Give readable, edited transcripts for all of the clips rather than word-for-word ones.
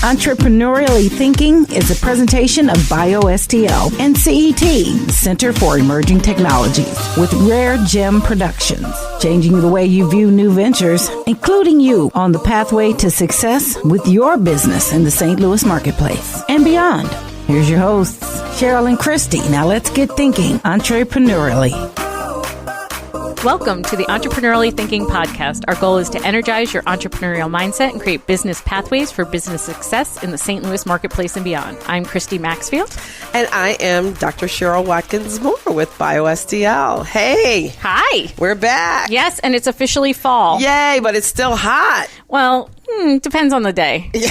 Entrepreneurially Thinking is a presentation of BioSTL and CET, Center for Emerging Technologies, with Rare Gem Productions, changing the way you view new ventures, including you on the pathway to success with your business in the St. Louis marketplace and beyond. Here's your hosts, Cheryl and Christy. Now let's get thinking entrepreneurially. Welcome to the Entrepreneurially Thinking podcast. Our goal is to energize your entrepreneurial mindset and create business pathways for business success in the St. Louis marketplace and beyond. I'm Christy Maxfield. And I am Dr. Cheryl Watkins-Moore with BioSTL. Hey. Hi. We're back. Yes, and it's officially fall. Yay, but it's still hot. Well, depends on the day. Yeah.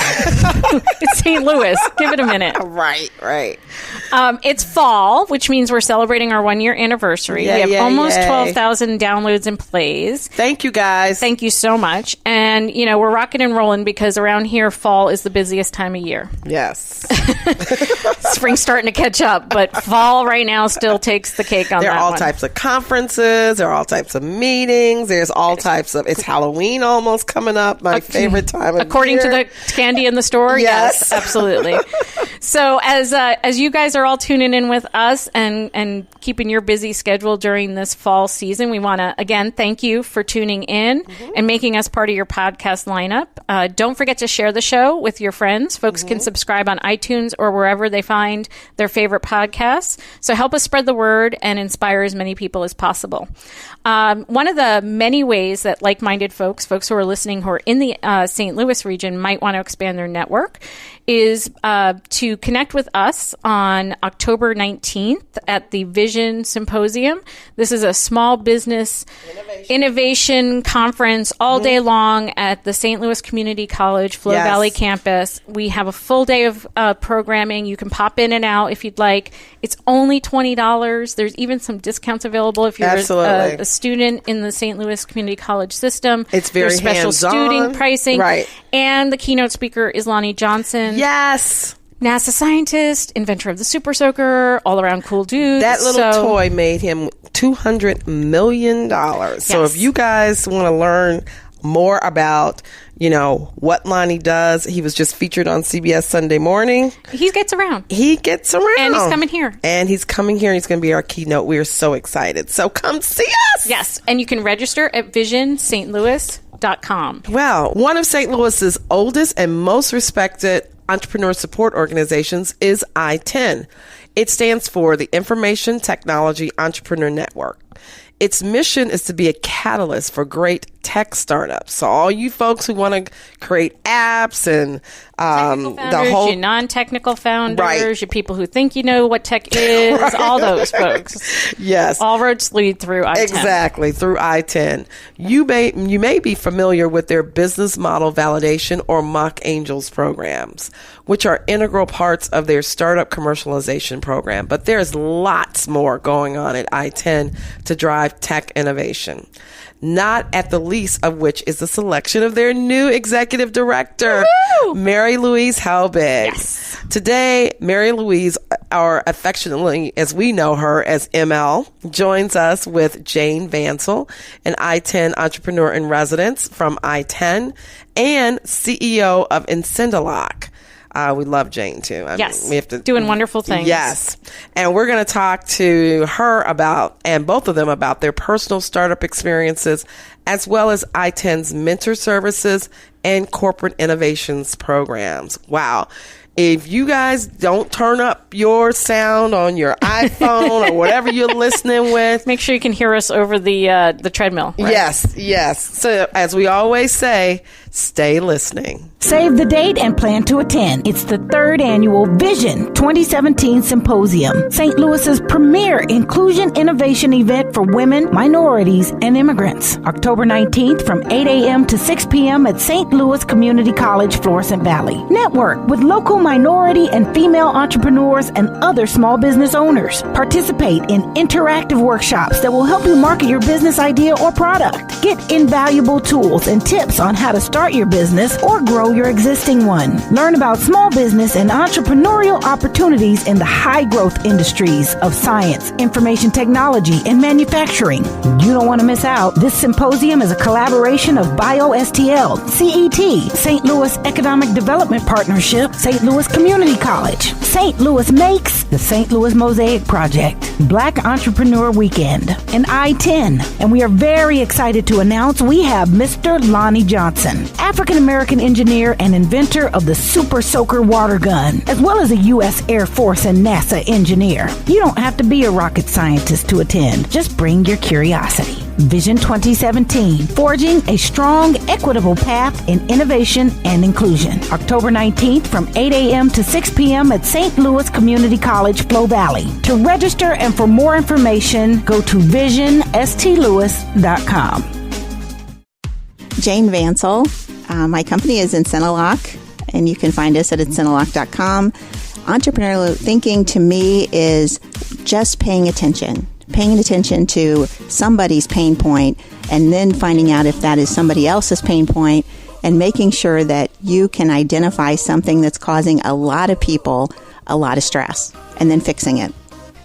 It's St. Louis. Give it a minute. Right. It's fall, which means we're celebrating our 1-year anniversary. We have almost 12,000 downloads and plays. Thank you, guys. Thank you so much. And, we're rocking and rolling because around here, fall is the busiest time of year. Yes. Spring's starting to catch up, but fall right now still takes the cake on that one. There are all types of conferences. There are all types of meetings. There's all types of... It's Halloween almost coming up. My favorite time of According year. to the candy in the store? Yes. Absolutely. So as you guys are all tuning in with us and keeping your busy schedule during this fall season, we want to, again, thank you for tuning in and making us part of your podcast lineup. Don't forget to share the show with your friends. Folks can subscribe on iTunes or wherever they find their favorite podcasts. So help us spread the word and inspire as many people as possible. One of the many ways that like-minded folks who are listening who are in the St. Louis region might want to expand their network is to connect with us on October 19th at the Vision Symposium. This is a small business innovation conference all day long at the St. Louis Community College Flow Valley campus. We have a full day of programming. You can pop in and out if you'd like. It's only $20. There's even some discounts available if you're a student in the St. Louis Community College system. It's very There's special hands-on. student pricing. Right. And the keynote speaker is Lonnie Johnson. Yes. NASA scientist, inventor of the Super Soaker, all-around cool dude. That little toy made him $200 million. So if you guys want to learn more about, what Lonnie does, he was just featured on CBS Sunday Morning. He gets around. And he's coming here. And he's going to be our keynote. We are so excited. So come see us. Yes. And you can register at visionslouis.com. Well, one of St. Louis's oldest and most respected entrepreneur support organizations is ITEN. It stands for the Information Technology Entrepreneur Network. Its mission is to be a catalyst for great tech startups. So all you folks who want to create apps and the whole non-technical founders, your people who think you know what tech is, all those folks. Yes. All roads lead through ITEN. Exactly, through ITEN. You may be familiar with their business model validation or mock angels programs, which are integral parts of their startup commercialization program. But there's lots more going on at ITEN to drive tech innovation. Not at the least of which is the selection of their new executive director, Mary Louise Helbig. Yes. Today, Mary Louise, or affectionately as we know her as ML, joins us with Jane Vancil, an ITEN entrepreneur in residence from ITEN and CEO of IncentiLock. We love Jane too. I mean, we have to doing wonderful things. Yes. And we're going to talk to her and both of them about their personal startup experiences, as well as ITEN's mentor services and corporate innovations programs. Wow. If you guys don't turn up your sound on your iPhone or whatever you're listening with, make sure you can hear us over the treadmill. Right? Yes. So as we always say, stay listening. Save the date and plan to attend. It's the 3rd annual Vision 2017 Symposium, St. Louis's premier inclusion innovation event for women, minorities, and immigrants. October 19th from 8 a.m. to 6 p.m. at St. Louis Community College, Florissant Valley. Network with local minority and female entrepreneurs and other small business owners. Participate in interactive workshops that will help you market your business idea or product. Get invaluable tools and tips on how to start your business or grow your existing one. Learn about small business and entrepreneurial opportunities in the high-growth industries of science, information technology, and manufacturing. You don't want to miss out. This symposium is a collaboration of BioSTL, CET, SET, St. Louis Economic Development Partnership, St. Louis Community College, St. Louis Makes, the St. Louis Mosaic Project, Black Entrepreneur Weekend, and ITEN. And we are very excited to announce we have Mr. Lonnie Johnson, African-American engineer and inventor of the Super Soaker water gun, as well as a U.S. Air Force and NASA engineer. You don't have to be a rocket scientist to attend. Just bring your curiosity. Vision 2017, forging a strong, equitable path in innovation and inclusion. October 19th from 8 a.m. to 6 p.m. at St. Louis Community College, Flow Valley. To register and for more information, go to visionstlouis.com. Jane Vancil. My company is IncentiLock, and you can find us at IncentiLock.com. Entrepreneurial thinking to me is just paying attention to somebody's pain point and then finding out if that is somebody else's pain point and making sure that you can identify something that's causing a lot of people a lot of stress and then fixing it.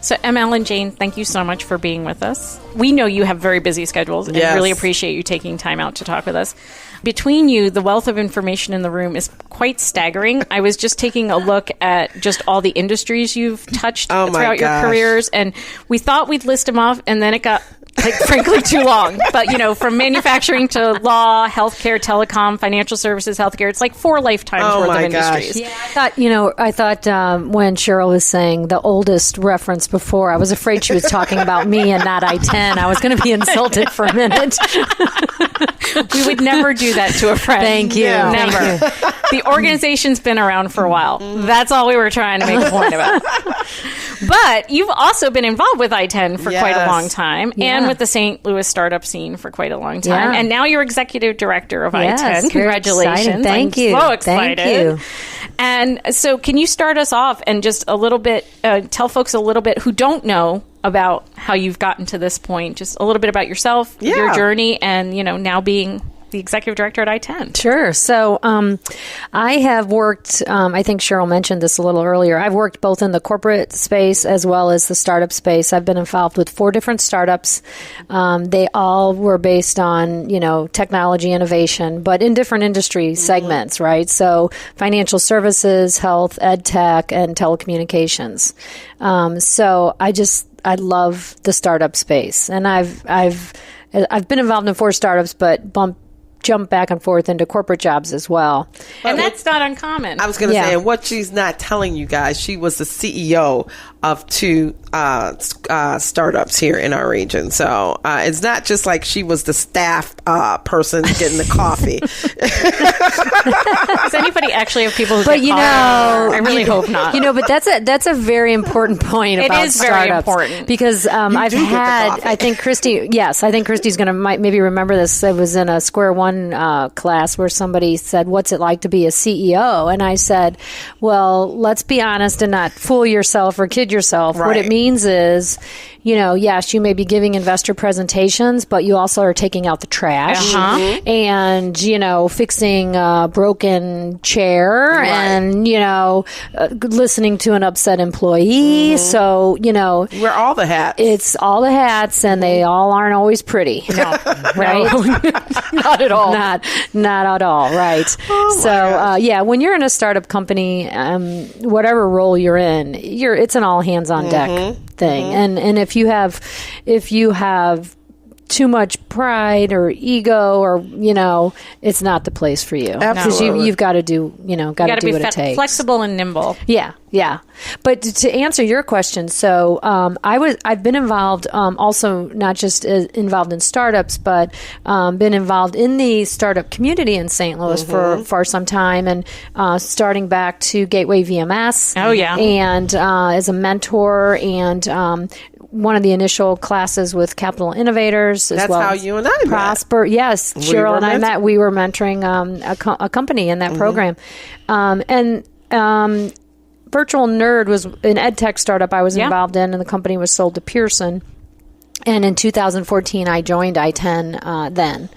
So, ML and Jane, thank you so much for being with us. We know you have very busy schedules and really appreciate you taking time out to talk with us. Between you, the wealth of information in the room is quite staggering. I was just taking a look at just all the industries you've touched throughout your careers, and we thought we'd list them off, and then it got frankly too long. But, from manufacturing to law, healthcare, telecom, financial services, healthcare, it's like 4 lifetimes worth of industries. Yeah, I thought when Cheryl was saying the oldest reference before, I was afraid she was talking about me and not ITEN. I was going to be insulted for a minute. We would never do that to a friend. Thank you. Never. Thank you. The organization's been around for a while. That's all we were trying to make a point about. But you've also been involved with ITEN for quite a long time and with the St. Louis startup scene for quite a long time. Yeah. And now you're executive director of ITEN. Congratulations. Thank you. I'm so excited. Thank you. And so can you start us off and just a little bit, tell folks a little bit who don't know about how you've gotten to this point, just a little bit about yourself, your journey, and, now being the executive director at ITEN. Sure. So I have worked, I think Cheryl mentioned this a little earlier, I've worked both in the corporate space as well as the startup space. I've been involved with 4 different startups. They all were based on, technology innovation, but in different industry segments, right? So financial services, health, ed tech, and telecommunications. So I love the startup space, and I've been involved in 4 startups, but jump back and forth into corporate jobs as well. And that's not uncommon. I was going to say, and what she's not telling you guys, she was the CEO of 2 startups here in our region. So it's not just like she was the staff person getting the coffee. Does anybody actually have people who but get I really hope not. But that's a very important point about startups. It is very important. Because I think Christy's going to maybe remember this. I was in a Square One class where somebody said, "What's it like to be a CEO?" And I said, well, let's be honest and not fool yourself or kid yourself. Right. What it means is, yes, you may be giving investor presentations, but you also are taking out the trash and, fixing a broken chair and, listening to an upset employee. So, we're all the hats. It's all the hats, and they all aren't always pretty. No, right? Not at all. Not at all, right. When you're in a startup company, whatever role you're in, it's an all hands on deck thing. And if you have too much pride or ego or, it's not the place for you. Absolutely. Because you've got to do, got to do what it takes. Flexible and nimble. Yeah. But to answer your question, so I've been involved also not just involved in startups, but been involved in the startup community in St. Louis for some time, and starting back to Gateway VMS. Oh, yeah. And as a mentor and one of the initial classes with Capital Innovators. That's how you and I met. Prosper. Yes, Cheryl and I met. We were mentoring a company in that program. Virtual Nerd was an ed tech startup I was involved in, and the company was sold to Pearson. And in 2014, I joined ITEN then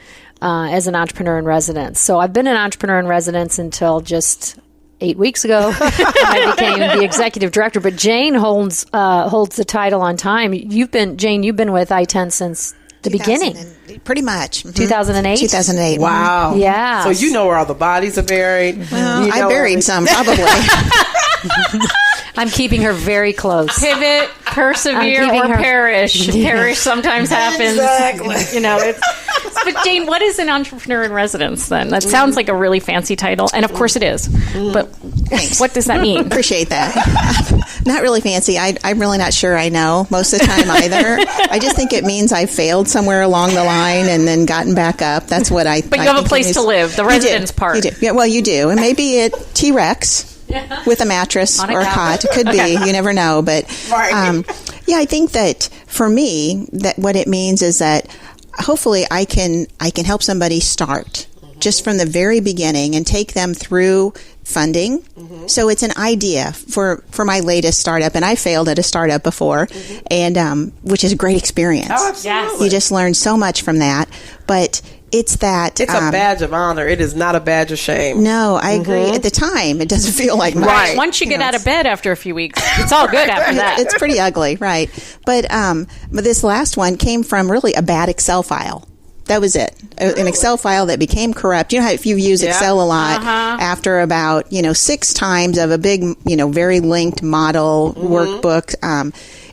as an entrepreneur in residence. So I've been an entrepreneur in residence until just 8 weeks ago. I became the executive director. But Jane holds the title on time. You've been with ITEN since the beginning. Pretty much. 2008? 2008. Wow. Yeah. So you know where all the bodies are buried. Well, I buried some, probably. I'm keeping her very close. Pivot, persevere, or perish. Perish sometimes happens. Exactly. But Jane, what is an entrepreneur in residence then? That sounds like a really fancy title, and of course it is. But Thanks. what does that mean? Appreciate that. Not really fancy. I'm really not sure I know most of the time either. I just think it means I failed somewhere along the line and then gotten back up. That's what I. But you have a place to live. The residence part. You do. Yeah. Well, you do, and maybe at T-Rex. Yeah. With a mattress or a cot. It could be. You never know. But I think that for me, that what it means is that hopefully I can help somebody start just from the very beginning and take them through funding. So it's an idea for my latest startup, and I failed at a startup before, and which is a great experience. Oh, absolutely. You just learn so much from that. But it's that it's a badge of honor. It is not a badge of shame. No, I agree. At the time, it doesn't feel like much. Right. Once you get out of bed after a few weeks, it's all good after that. It's pretty ugly, right? But this last one came from really a bad Excel file. That was it. An Excel file that became corrupt. You know how if you use Excel a lot, after about 6 times of a big very linked model workbook,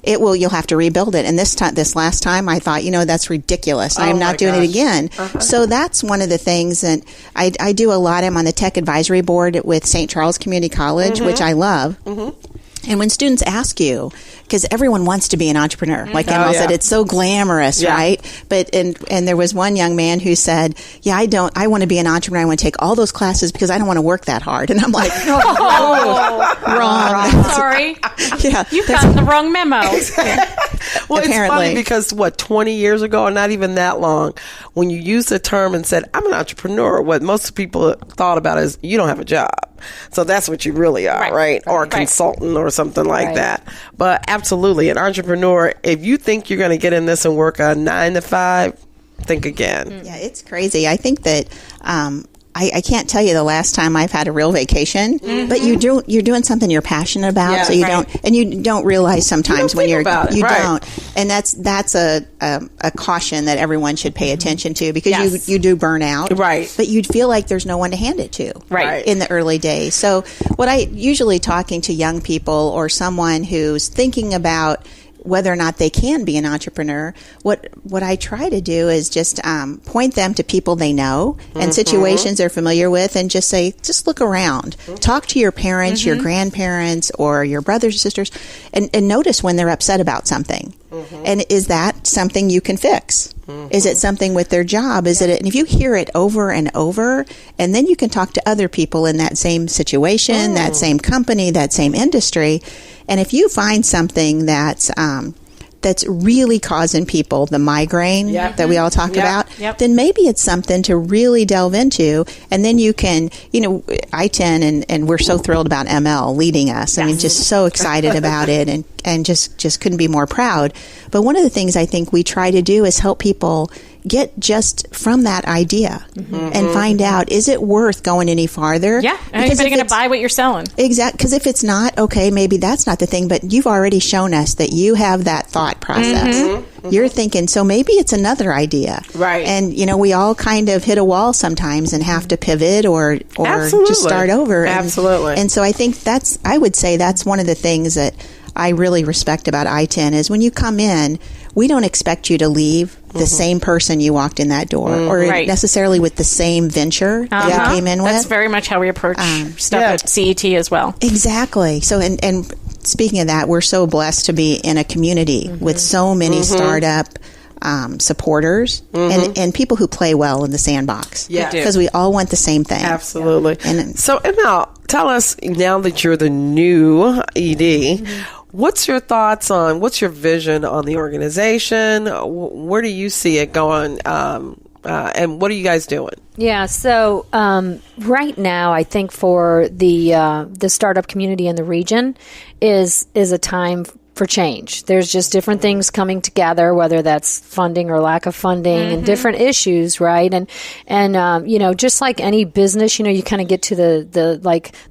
you'll have to rebuild it. And this last time, I thought, that's ridiculous. I am not doing it again. So that's one of the things that I do a lot. I'm on the tech advisory board with St. Charles Community College, which I love. And when students ask you, because everyone wants to be an entrepreneur, like Emma said, it's so glamorous, right? But and there was one young man who said, I want to be an entrepreneur. I want to take all those classes because I don't want to work that hard. And I'm like, wrong. Sorry. You've gotten the wrong memo. Well, it's funny because 20 years ago, or not even that long, when you used the term and said, I'm an entrepreneur, what most people thought about is you don't have a job. So that's what you really are, right? Or a consultant or something like that. But absolutely, an entrepreneur, if you think you're going to get in this and work a 9 to 5, think again. Yeah, it's crazy. I think that I can't tell you the last time I've had a real vacation, but you're doing something you're passionate about, so you don't realize sometimes when you don't, and that's a caution that everyone should pay attention to, because you do burn out, but you'd feel like there's no one to hand it to, in the early days. So what I usually talking to young people or someone who's thinking about whether or not they can be an entrepreneur, what I try to do is just point them to people they know and situations they're familiar with, and just say, just look around. Talk to your parents, your grandparents, or your brothers or sisters, and notice when they're upset about something. And is that something you can fix? Is it something with their job? And if you hear it over and over, and then you can talk to other people in that same situation, that same company, that same industry, and if you find something that's really causing people the migraine that we all talk about, then maybe it's something to really delve into. And then you can, ITEN, and we're so thrilled about ML leading us. I mean, just so excited about it, and just couldn't be more proud. But one of the things I think we try to do is help people get just from that idea and find out, is it worth going any farther? Yeah. Because anybody going to buy what you're selling? Exactly. Because if it's not, okay, maybe that's not the thing, but you've already shown us that you have that thought process. You're thinking, so maybe it's another idea. Right. And, we all kind of hit a wall sometimes and have to pivot or just start over. Absolutely. And so I think I would say that's one of the things that I really respect about ITEN is when you come in, we don't expect you to leave the same person you walked in that door, or necessarily with the same venture that you came in with. That's very much how we approach stuff at CET as well. Exactly. So, and speaking of that, we're so blessed to be in a community with so many startup supporters and people who play well in the sandbox. Yeah, because we all want the same thing. Absolutely. And so, Emma, tell us, now that you're the new ED, what's your thoughts on, what's your vision on the organization? Where do you see it going? And what are you guys doing? Yeah, so right now, I think for the startup community in the region is a time for change. There's just different things coming together, whether that's funding or lack of funding and different issues, right? And you know, just like any business, you know, you kind of get to the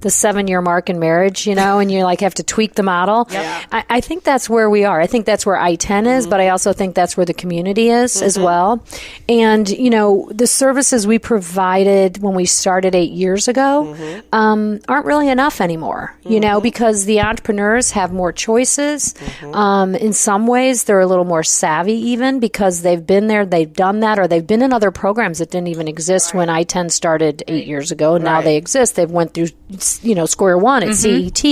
7-year mark in marriage, you know, and you like have to tweak the model. Yep. I think that's where we are. I think that's where ITEN is, but I also think that's where the community is as well. And, you know, the services we provided when we started 8 years ago aren't really enough anymore, you know, because the entrepreneurs have more choices. In some ways, they're a little more savvy even because they've been there, they've done that, or they've been in other programs that didn't even exist when ITEN started 8 years ago. And now they exist. They've went through, you know, square one at CET.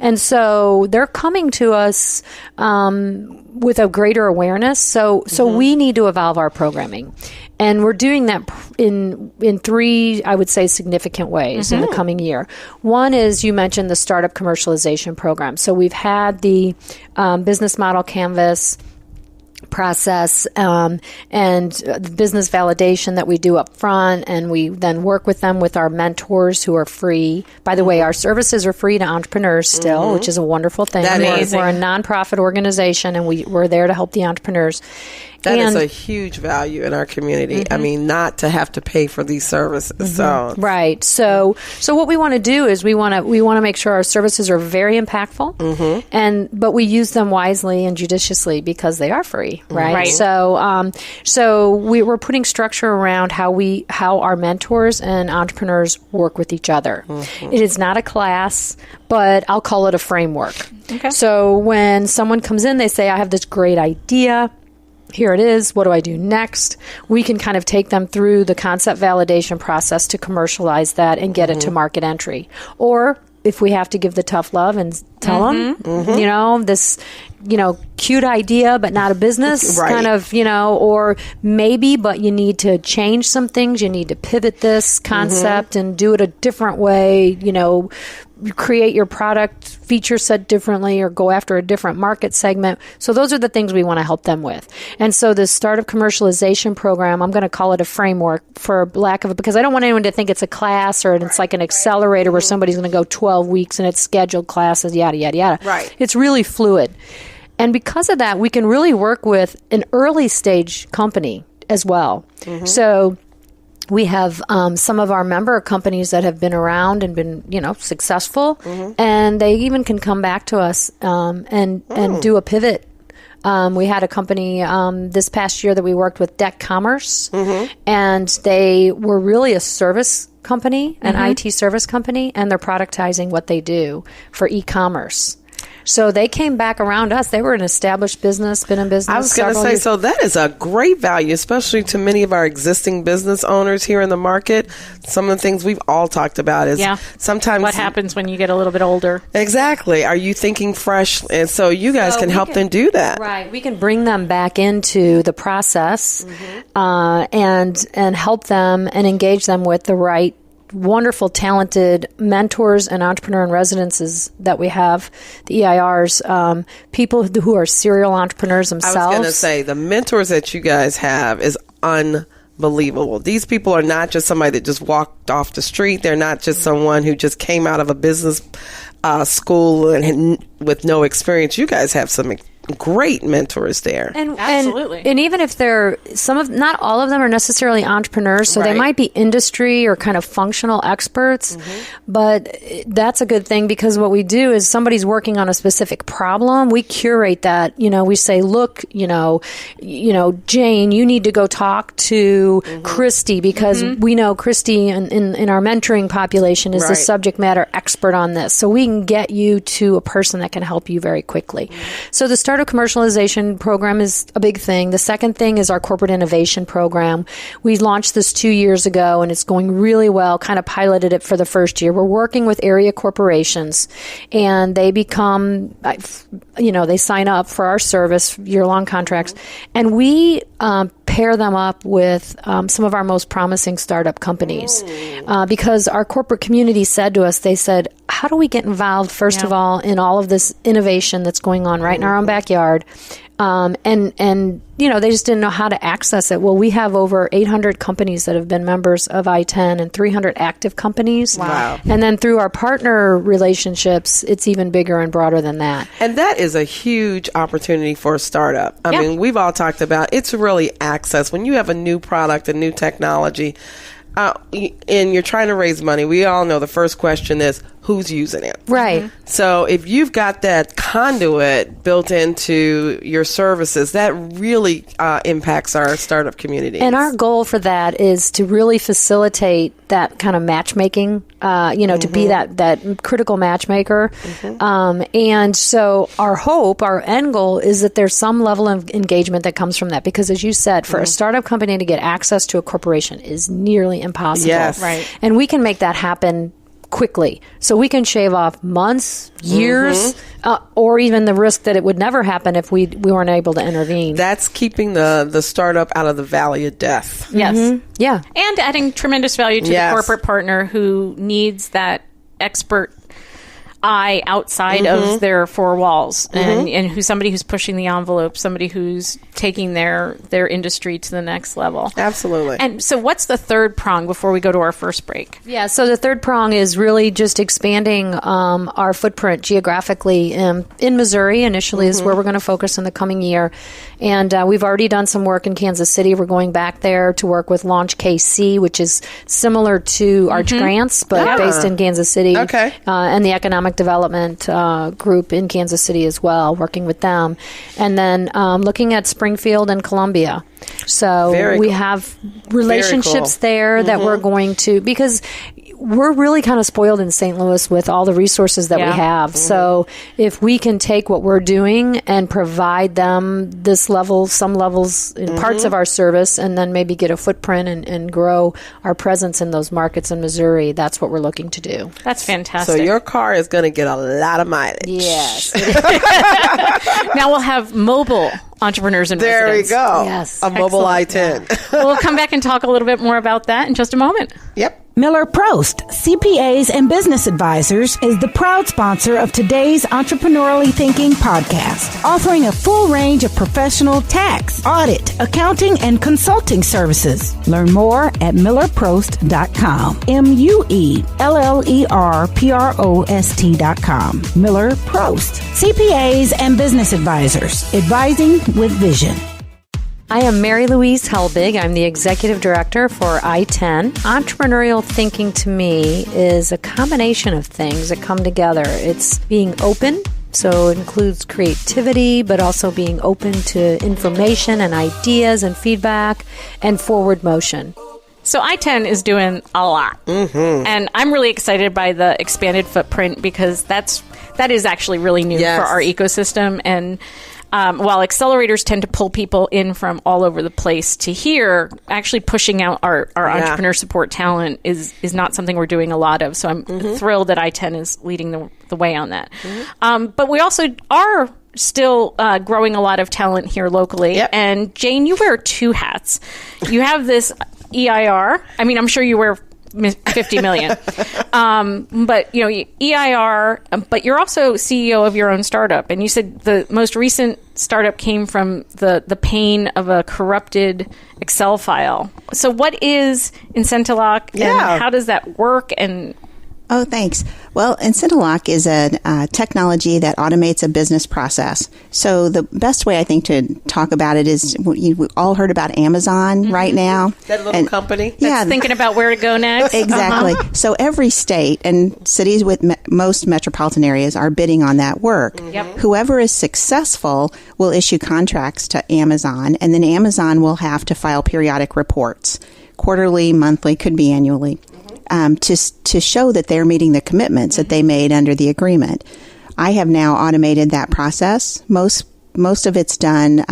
And so they're coming to us with a greater awareness. So we need to evolve our programming. And we're doing that in 3, I would say, significant ways in the coming year. One is, you mentioned the startup commercialization program. So we've had the business model canvas process and the business validation that we do up front, and we then work with them with our mentors who are free. By the way, our services are free to entrepreneurs still, which is a wonderful thing. We're a nonprofit organization, and we're there to help the entrepreneurs. That is a huge value in our community. I mean, not to have to pay for these services. So right. So what we want to do is we want to make sure our services are very impactful, but we use them wisely and judiciously because they are free. Right. So we're putting structure around how our mentors and entrepreneurs work with each other. It is not a class, but I'll call it a framework. Okay. So when someone comes in, they say, I have this great idea. Here it is. What do I do next? We can kind of take them through the concept validation process to commercialize that and get it to market entry. Or if we have to give the tough love and tell them, you know, this, you know, cute idea, but not a business kind of, you know, or maybe, but you need to change some things. You need to pivot this concept and do it a different way, you know, create your product feature set differently or go after a different market segment. So those are the things we want to help them with. And so the startup commercialization program, I'm going to call it a framework for lack of it, because I don't want anyone to think it's a class or it's like an accelerator where somebody's going to go 12 weeks and it's scheduled classes, yada, yada, yada. Right. It's really fluid. And because of that, we can really work with an early stage company as well. So we have some of our member companies that have been around and been, you know, successful, and they even can come back to us and do a pivot. We had a company this past year that we worked with, Deck Commerce, and they were really a service company, an IT service company, and they're productizing what they do for e-commerce. So they came back around us. They were an established business, been in business. I was going to say, so that is a great value, especially to many of our existing business owners here in the market. Some of the things we've all talked about is sometimes what happens when you get a little bit older. Exactly. Are you thinking fresh? And so you guys can help them do that. Right. We can bring them back into the process and help them and engage them with the right wonderful, talented mentors and entrepreneur in residences that we have, the EIRs, people who are serial entrepreneurs themselves. I was going to say, the mentors that you guys have is unbelievable. These people are not just somebody that just walked off the street. They're not just someone who just came out of a business school and with no experience. You guys have some great mentors there. Absolutely. And even if they're not all of them are necessarily entrepreneurs, so they might be industry or kind of functional experts, but that's a good thing because what we do is somebody's working on a specific problem. We curate that, you know, we say, look, you know, Jane, you need to go talk to Christy because we know Christy in our mentoring population is the subject matter expert on this. So we can get you to a person that can help you very quickly. So the startup commercialization program is a big thing. The second thing is our corporate innovation program. We launched this 2 years ago and it's going really well, kind of piloted it for the first year. We're working with area corporations and they become, you know, they sign up for our service, year-long contracts, and we pair them up with some of our most promising startup companies because our corporate community said to us, they said, how do we get involved, first of all, in all of this innovation that's going on right in our own backyard? And they just didn't know how to access it. Well, we have over 800 companies that have been members of ITEN and 300 active companies. Wow. And then through our partner relationships, it's even bigger and broader than that. And that is a huge opportunity for a startup. I mean, we've all talked about it's really access. When you have a new product, a new technology, and you're trying to raise money, we all know the first question is, who's using it? Right. So if you've got that conduit built into your services, that really impacts our startup community. And our goal for that is to really facilitate that kind of matchmaking, to be that critical matchmaker. And so our hope, our end goal is that there's some level of engagement that comes from that. Because as you said, for a startup company to get access to a corporation is nearly impossible. Yes. Right. And we can make that happen quickly. So we can shave off months, years, or even the risk that it would never happen if we weren't able to intervene. That's keeping the startup out of the valley of death. Yes. Yeah. And adding tremendous value to the corporate partner who needs that expert eye outside of their four walls, and who's somebody who's pushing the envelope, somebody who's taking their industry to the next level. Absolutely. And so what's the third prong before we go to our first break? Yeah, so the third prong is really just expanding our footprint geographically. In Missouri initially is where we're going to focus in the coming year. And we've already done some work in Kansas City. We're going back there to work with Launch KC, which is similar to Arch Grants, but based in Kansas City. Okay. And the Economic Development Group in Kansas City as well, working with them. And then looking at Springfield and Columbia. So we have relationships there that we're going to, because we're really kind of spoiled in St. Louis with all the resources that we have. So if we can take what we're doing and provide them this level, some levels in parts of our service, and then maybe get a footprint and grow our presence in those markets in Missouri, that's what we're looking to do. That's fantastic. So your car is going to get a lot of mileage. Yes. Now we'll have mobile entrepreneurs in residence. There we go. Yes. A mobile Excellent. I-10. We'll come back and talk a little bit more about that in just a moment. Yep. Miller Prost, CPAs and Business Advisors, is the proud sponsor of today's Entrepreneurially Thinking podcast, offering a full range of professional tax, audit, accounting, and consulting services. Learn more at millerprost.com. MUELLERPROST.com. Miller Prost, CPAs and Business Advisors, advising with vision. I am Mary Louise Helbig. I'm the Executive Director for ITEN. Entrepreneurial thinking to me is a combination of things that come together. It's being open, so it includes creativity, but also being open to information and ideas and feedback, and forward motion. So ITEN is doing a lot. And I'm really excited by the expanded footprint because that is actually really new for our ecosystem. And while accelerators tend to pull people in from all over the place to here, actually pushing out our entrepreneur support talent is not something we're doing a lot of. So I'm thrilled that ITEN is leading the way on that. But we also are still growing a lot of talent here locally. Yep. And Jane, you wear two hats. You have this EIR. I mean, I'm sure you wear 50 million. But, EIR, but you're also CEO of your own startup. And you said the most recent startup came from the pain of a corrupted Excel file. So what is IncentiLock and how does that work? And Oh, thanks. Well, IncentiLock is a technology that automates a business process. So the best way I think to talk about it is we all heard about Amazon right now. That little company that's thinking about where to go next. Exactly. So every state and cities with most metropolitan areas are bidding on that work. Whoever is successful will issue contracts to Amazon, and then Amazon will have to file periodic reports, quarterly, monthly, could be annually. To show that they're meeting the commitments that they made under the agreement. I have now automated that process. Most of it's done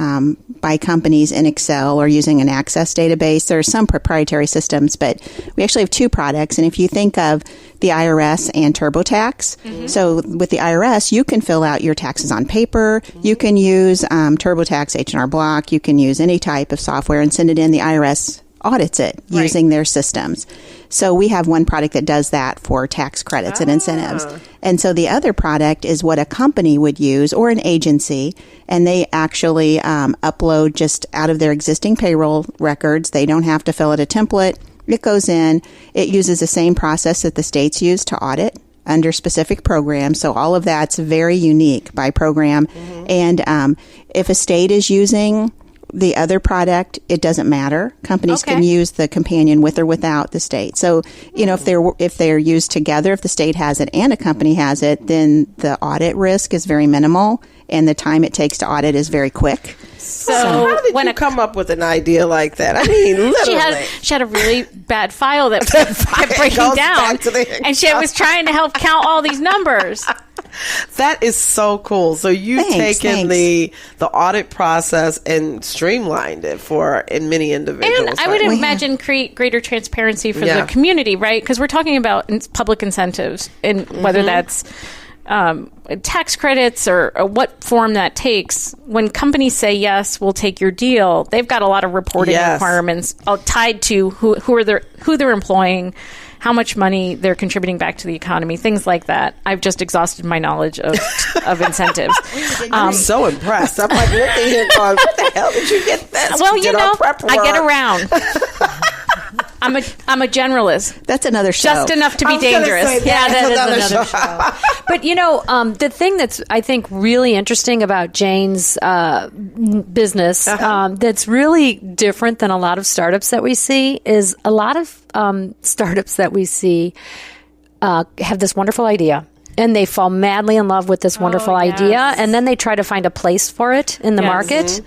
by companies in Excel or using an Access database. There are some proprietary systems, but we actually have two products. And if you think of the IRS and TurboTax, so with the IRS, you can fill out your taxes on paper. You can use TurboTax, H&R Block. You can use any type of software and send it in. The IRS audits it using their systems. So we have one product that does that for tax credits and incentives. And so the other product is what a company would use or an agency, and they actually upload just out of their existing payroll records. They don't have to fill out a template. It goes in. It uses the same process that the states use to audit under specific programs. So all of that's very unique by program. And if a state is using the other product, it doesn't matter. Companies can use the companion with or without the state. So, you know, if they're used together, if the state has it and a company has it, then the audit risk is very minimal and the time it takes to audit is very quick. So how did you come up with an idea like that? I mean, literally. She had a really bad file that kept breaking down. And she was trying to help count all these numbers. That is so cool. So you've taken the audit process and streamlined it in many individuals. And I would imagine create greater transparency for the community, right? Because we're talking about public incentives, and whether that's tax credits or what form that takes. When companies say, yes, we'll take your deal, they've got a lot of reporting requirements tied to who they're employing, how much money they're contributing back to the economy, things like that. I've just exhausted my knowledge of incentives. I'm so impressed. I'm like looking at going, what the hell did you get this? Well, you know, I get around. I'm a generalist. That's another show. Just enough to be dangerous. That is another show. But, you know, the thing that's, I think, really interesting about Jane's business that's really different than a lot of startups that we see is a lot of startups that we see have this wonderful idea. And they fall madly in love with this wonderful idea, and then they try to find a place for it in the market.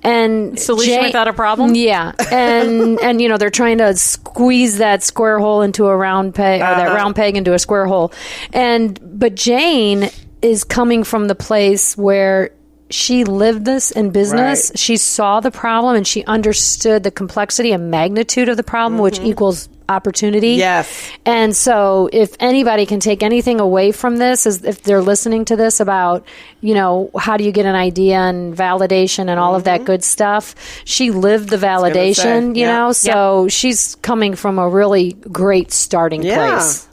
And solution without a problem. Yeah, and you know, they're trying to squeeze that square hole into a round peg, or that round peg into a square hole. But Jane is coming from the place where she lived this in business. Right. She saw the problem and she understood the complexity and magnitude of the problem, which equals opportunity. Yes. And so if anybody can take anything away from this, is if they're listening to this about, you know, how do you get an idea and validation and all of that good stuff, she lived the validation, you know, so she's coming from a really great starting place.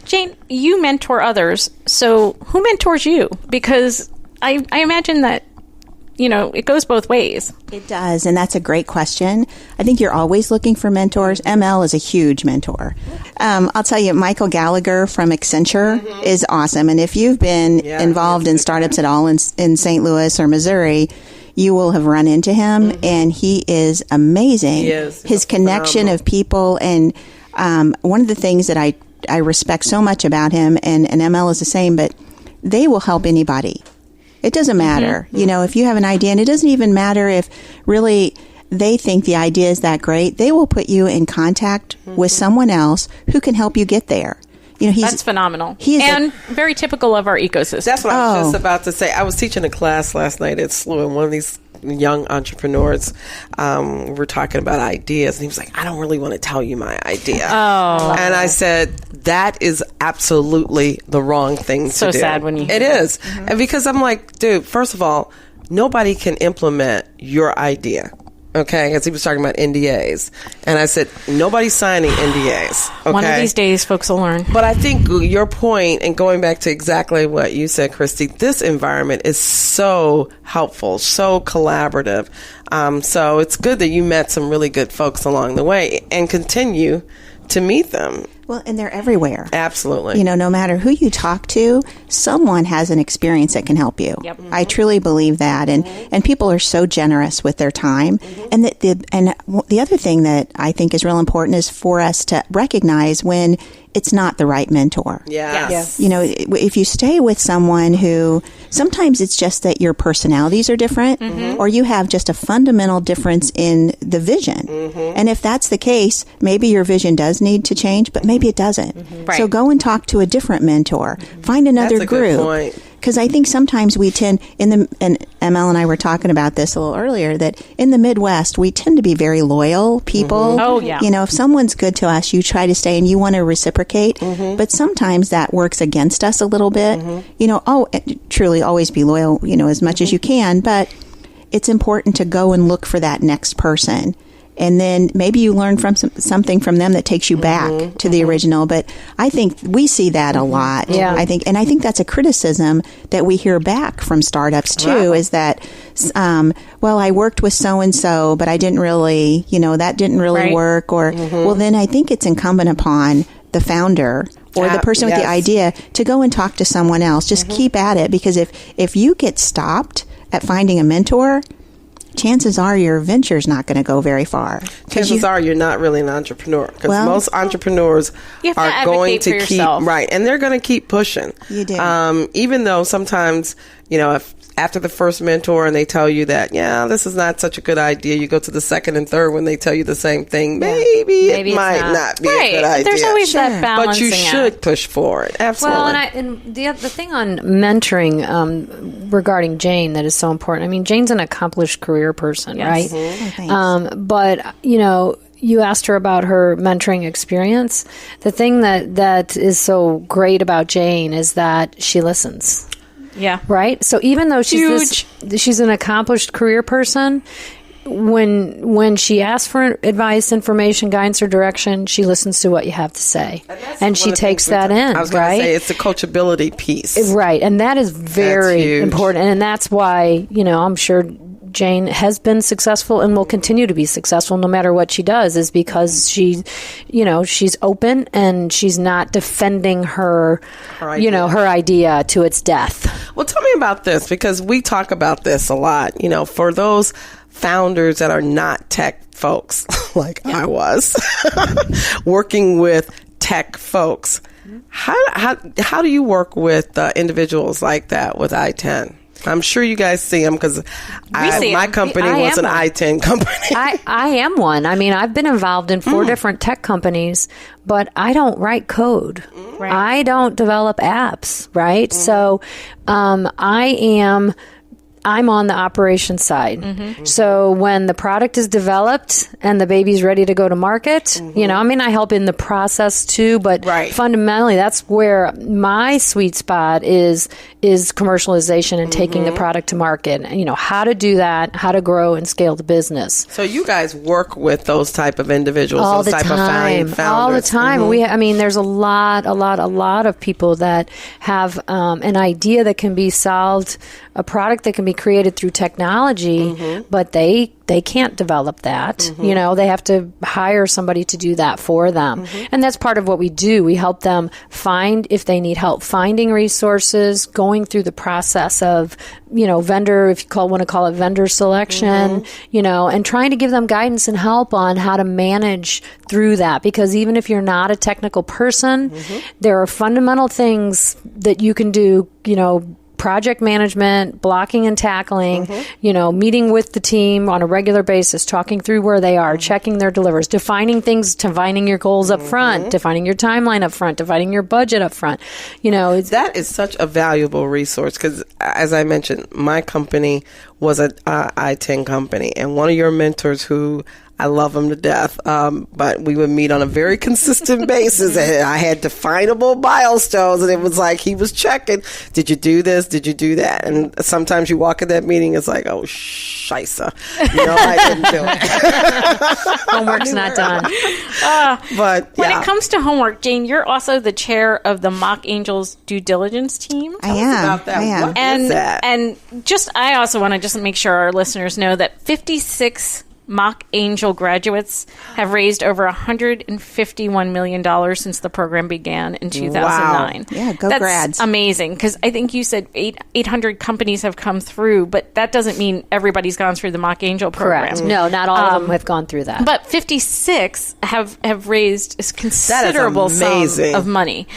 Jane, you mentor others. So who mentors you? Because I imagine that, you know, it goes both ways. It does, and that's a great question. I think you're always looking for mentors. ML is a huge mentor. I'll tell you, Michael Gallagher from Accenture is awesome. And if you've been involved in startups at all in St. Louis or Missouri, you will have run into him, and he is amazing. He is. His connection of people, and one of the things that I respect so much about him, and ML is the same, but they will help anybody. It doesn't matter. You know, if you have an idea, and it doesn't even matter if really they think the idea is that great, they will put you in contact with someone else who can help you get there. You know, that's phenomenal. And very typical of our ecosystem. That's what I was just about to say. I was teaching a class last night at SLU, and one of these young entrepreneurs, we're talking about ideas, and he was like, I don't really want to tell you my idea. And I said, that is absolutely the wrong thing to do. So sad when you hear it is. And because I'm like, dude, first of all, nobody can implement your idea. Okay, as he was talking about NDAs. And I said, nobody's signing NDAs. Okay? One of these days, folks will learn. But I think your point, and going back to exactly what you said, Christy, this environment is so helpful, so collaborative. So it's good that you met some really good folks along the way and continue to meet them. Well, and they're everywhere. Absolutely. You know, no matter who you talk to, someone has an experience that can help you. Yep. I truly believe that. And people are so generous with their time. And the other thing that I think is real important is for us to recognize when it's not the right mentor. Yes. You know, if you stay with someone who, sometimes it's just that your personalities are different, or you have just a fundamental difference in the vision. And if that's the case, maybe your vision does need to change, but maybe it doesn't. Right. So go and talk to a different mentor. Find another That's a group. good point. Because I think sometimes we tend, and ML and I were talking about this a little earlier, that in the Midwest, we tend to be very loyal people. Oh, yeah. You know, if someone's good to us, you try to stay and you want to reciprocate. But sometimes that works against us a little bit. You know, truly always be loyal, you know, as much as you can. But it's important to go and look for that next person. and then maybe you learn from something from them that takes you back to the original. But I think we see that a lot. Yeah. I think that's a criticism that we hear back from startups too, is that, well, I worked with so-and-so, but I didn't really, that didn't really work. Or, well, then I think it's incumbent upon the founder or the person with the idea to go and talk to someone else. Just keep at it, because if you get stopped at finding a mentor, chances are your venture's not going to go very far. Chances are you're not really an entrepreneur, because most entrepreneurs are going to keep and they're going to keep pushing. You do. Even though sometimes, if after the first mentor and they tell you that, this is not such a good idea, you go to the second and third when they tell you the same thing, maybe it might not be a good idea. There's always that balancing But you should push forward. Absolutely. Well, and the thing on mentoring regarding Jane that is so important, I mean, Jane's an accomplished career person, right? Oh, but, you asked her about her mentoring experience. The thing that is so great about Jane is that she listens. Yeah. Right? So even though she's an accomplished career person, when she asks for advice, information, guidance, or direction, she listens to what you have to say. And she takes that in, I was going to say, it's the coachability piece. Right. And that is very important. And that's why, I'm sure Jane has been successful and will continue to be successful no matter what she does, is because she's open and she's not defending her idea to its death. Well, tell me about this, because we talk about this a lot, for those founders that are not tech folks like I was working with tech folks. How do you work with individuals like that with ITEN? I'm sure you guys see them, because my company was an ITEN company. I am one. I mean, I've been involved in 4 different tech companies, but I don't write code. Right. I don't develop apps, right? So I'm on the operations side. So when the product is developed and the baby's ready to go to market, I help in the process too, but fundamentally that's where my sweet spot is commercialization and taking the product to market. How to do that, how to grow and scale the business. So you guys work with those type of individuals, all those the type time. of founders. All the time. There's a lot of people that have an idea that can be solved, a product that can be created through technology, but they can't develop that. They have to hire somebody to do that for them. And that's part of what we do. We help them find, if they need help finding resources, going through the process of, vendor, if you want to call it vendor selection, and trying to give them guidance and help on how to manage through that. Because even if you're not a technical person, there are fundamental things that you can do, project management, blocking and tackling, meeting with the team on a regular basis, talking through where they are, checking their delivers, defining your goals up front, defining your timeline up front, defining your budget up front. That is such a valuable resource, because as I mentioned, my company was an ITEN company, and one of your mentors, who I love him to death, but we would meet on a very consistent basis, and I had definable milestones, and it was like he was checking, did you do this, did you do that? And sometimes you walk in that meeting, it's like, oh, scheisse. I didn't do it. Homework's not done. But when it comes to homework, Jane, you're also the chair of the Mock Angels due diligence team. Tell us about that. I am. What is that? And I also want to just make sure our listeners know that 56 Mock Angel graduates have raised over $151 million since the program began in 2009. Wow. Yeah, go That's grads. Amazing, because I think you said 800 companies have come through, but that doesn't mean everybody's gone through the Mock Angel program. Correct. No, not all of them have gone through that. But 56 have raised a considerable sum of money.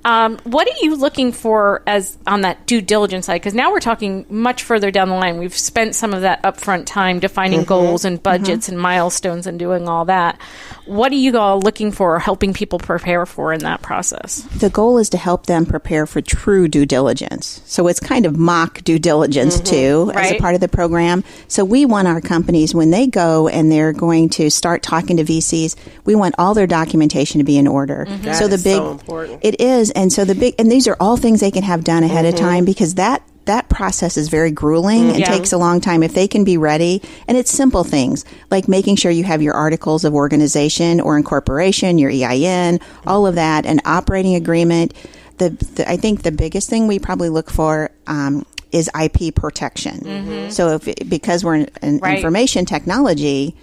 What are you looking for as on that due diligence side? Because now we're talking much further down the line. We've spent some of that upfront time defining goals and budgets and milestones and doing all that. What are you all looking for or helping people prepare for in that process? The goal is to help them prepare for true due diligence. So it's kind of mock due diligence too, as a part of the program. So we want our companies, when they go and they're going to start talking to VCs, we want all their documentation to be in order. That is so important. It is. And so and these are all things they can have done ahead of time, because that that process is very grueling and takes a long time. If they can be ready, and it's simple things like making sure you have your articles of organization or incorporation, your EIN, all of that, an operating agreement. I think the biggest thing we probably look for is IP protection. Mm-hmm. So because we're an information technology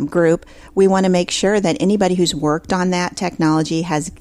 group, we want to make sure that anybody who's worked on that technology has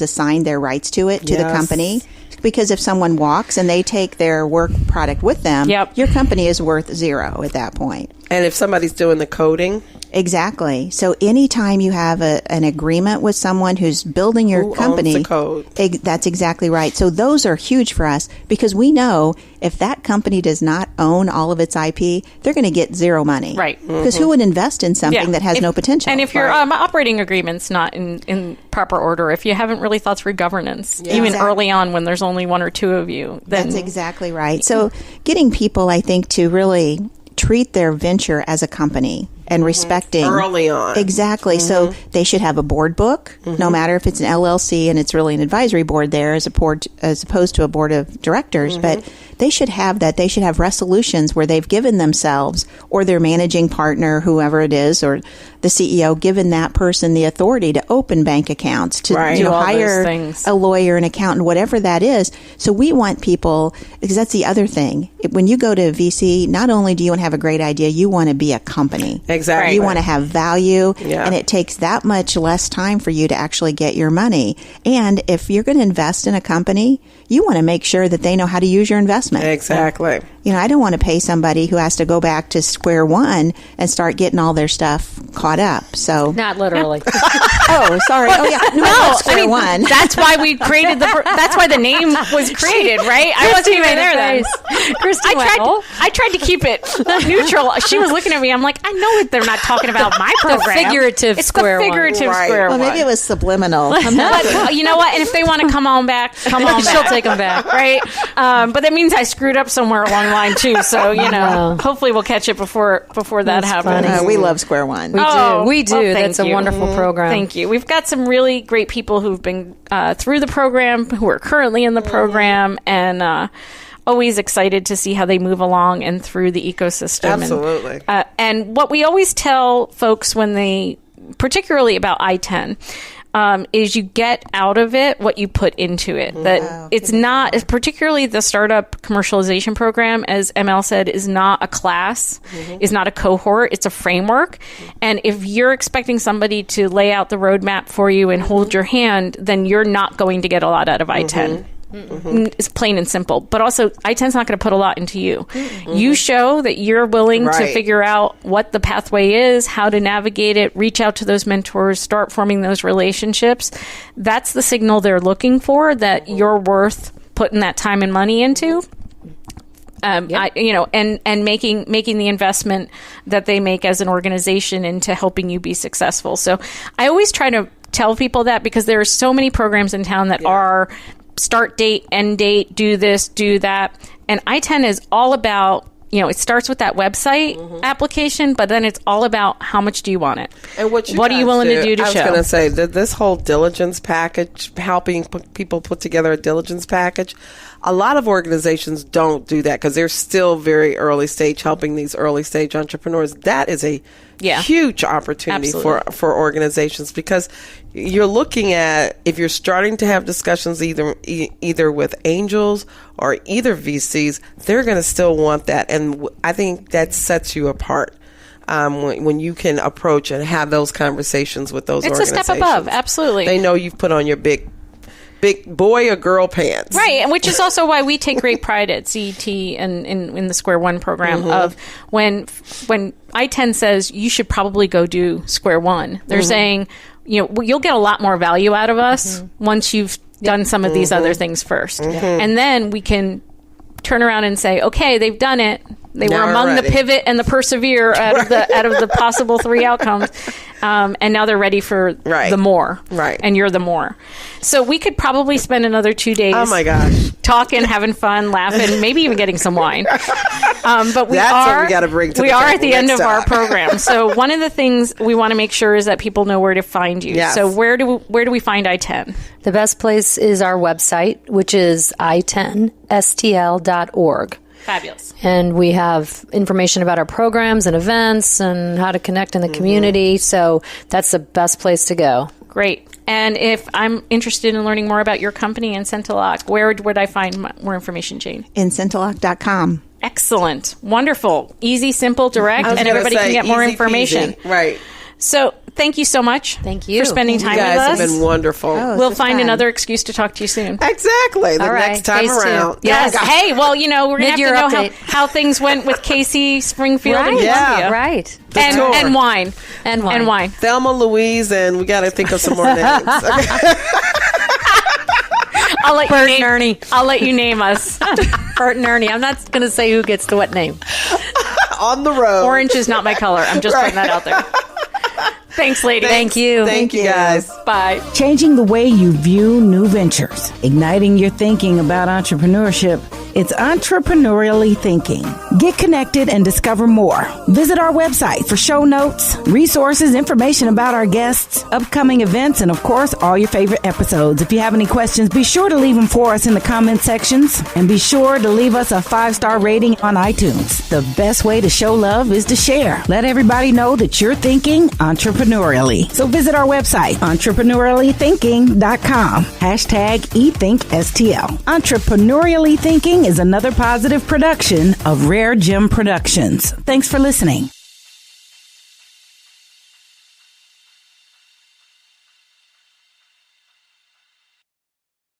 assigned their rights to it to the company. Because if someone walks and they take their work product with them, your company is worth zero at that point. And if somebody's doing the coding? Exactly. So anytime you have an agreement with someone who's building your company, owns the code? That's exactly right. So those are huge for us because we know if that company does not own all of its IP, they're going to get zero money. Right. Because who would invest in something that has no potential? And if your operating agreement's not in proper order, if you haven't really thought through governance, even early on when there's only one or two of you, then... That's exactly right. So getting people, I think, to really treat their venture as a company and respecting early on. Exactly. So they should have a board book, no matter if it's an LLC and it's really an advisory board there as opposed to a board of directors, but they should have that. They should have resolutions where they've given themselves or their managing partner, whoever it is, or the CEO, given that person the authority to open bank accounts, to hire a lawyer, an accountant, whatever that is. So we want people, because that's the other thing. When you go to a VC, not only do you want to have a great idea, you want to be a company. Exactly. You want to have value, and it takes that much less time for you to actually get your money. And if you're going to invest in a company, you want to make sure that they know how to use your investment. Exactly. You know, I don't want to pay somebody who has to go back to square one and start getting all their stuff caught up. So not literally. Oh, sorry. Oh, yeah. No, square one. That's why we created that's why the name was created, right? I wasn't even there then. Christy I tried to keep it neutral. She was looking at me. I'm like, I know that they're not talking about my program. The figurative square one. Square one. Well, maybe it was subliminal. But you know what? And if they want to come on back, she'll take them back, right? But that means I screwed up somewhere along the line too. So hopefully we'll catch it before that happens. We love Square One. We do. Well, that's a wonderful program. Thank you. We've got some really great people who've been through the program, who are currently in the program, and always excited to see how they move along and through the ecosystem. Absolutely. And what we always tell folks when they, particularly about ITEN, is you get out of it what you put into it. That it's not, particularly the startup commercialization program, as ML said, is not a class, is not a cohort, it's a framework. And if you're expecting somebody to lay out the roadmap for you and hold your hand, then you're not going to get a lot out of ITEN. It's plain and simple. But also, ITEN's not going to put a lot into you. You show that you're willing to figure out what the pathway is, how to navigate it, reach out to those mentors, start forming those relationships. That's the signal they're looking for, that you're worth putting that time and money into. And making the investment that they make as an organization into helping you be successful. So I always try to tell people that, because there are so many programs in town that are start date, end date, do this, do that. And ITEN is all about, it starts with that website application, but then it's all about how much do you want it? And what are you willing to do to show? I was going to say that this whole diligence package, helping people put together a diligence package, a lot of organizations don't do that because they're still very early stage, helping these early stage entrepreneurs. That is a huge opportunity for organizations, because you're looking at, if you're starting to have discussions either with angels or either VCs, they're going to still want that. And I think that sets you apart. When you can approach and have those conversations with those organizations. It's a step above, absolutely. They know you've put on your big boy or girl pants. Right, and which is also why we take great pride at CET and in the Square One program of when ITEN says you should probably go do Square One, they're saying, you'll get a lot more value out of us once you've done some of these other things first. And then we can turn around and say, okay, they've done it. They were among the pivot and the persevere out of the possible 3 outcomes. And now they're ready for the more. Right. And you're the more. So we could probably spend another 2 days. Oh my gosh. Talking, having fun, laughing, maybe even getting some wine. But we That's are what we got to bring to we the are table at the end of next our time. program. So one of the things we want to make sure is that people know where to find you. Yes. So where do we find ITEN? The best place is our website, which is ITENSTL.org. Fabulous. And we have information about our programs and events and how to connect in the community. So that's the best place to go. Great. And if I'm interested in learning more about your company, IncentiLock, where would I find more information, Jane? IncentiLock.com. Excellent. Wonderful. Easy, simple, direct, and everybody can get more information. Peasy. Right. So thank you so much. Thank you for spending time You guys with us. have been wonderful. Oh, We'll this find is fun. another excuse to talk to you soon. Exactly. The All right. next time Phase 2. around. Yes. Hey, well, we're going to Mid-year have to know update. how things went with Casey, Springfield, and Right. Yeah. Columbia. Right. And, tour. and wine. And wine. And wine. Thelma, Louise, and we got to think of some more names. I'll let Bert you and name, Ernie. I'll let you name us. Bert and Ernie. I'm not going to say who gets the what name. On the road. Orange is not my color. I'm just putting that out there. Thanks, ladies. Thank you. Thank you, guys. Bye. Changing the way you view new ventures, igniting your thinking about entrepreneurship. It's entrepreneurially thinking. Get connected and discover more. Visit our website for show notes, resources, information about our guests, upcoming events, and of course, all your favorite episodes. If you have any questions, be sure to leave them for us in the comment sections, and be sure to leave us a 5-star rating on iTunes. The best way to show love is to share. Let everybody know that you're thinking entrepreneurially. So visit our website, entrepreneuriallythinking.com. #ETHINKSTL. Entrepreneurially Thinking is another positive production of Rare Gem Productions. Thanks for listening.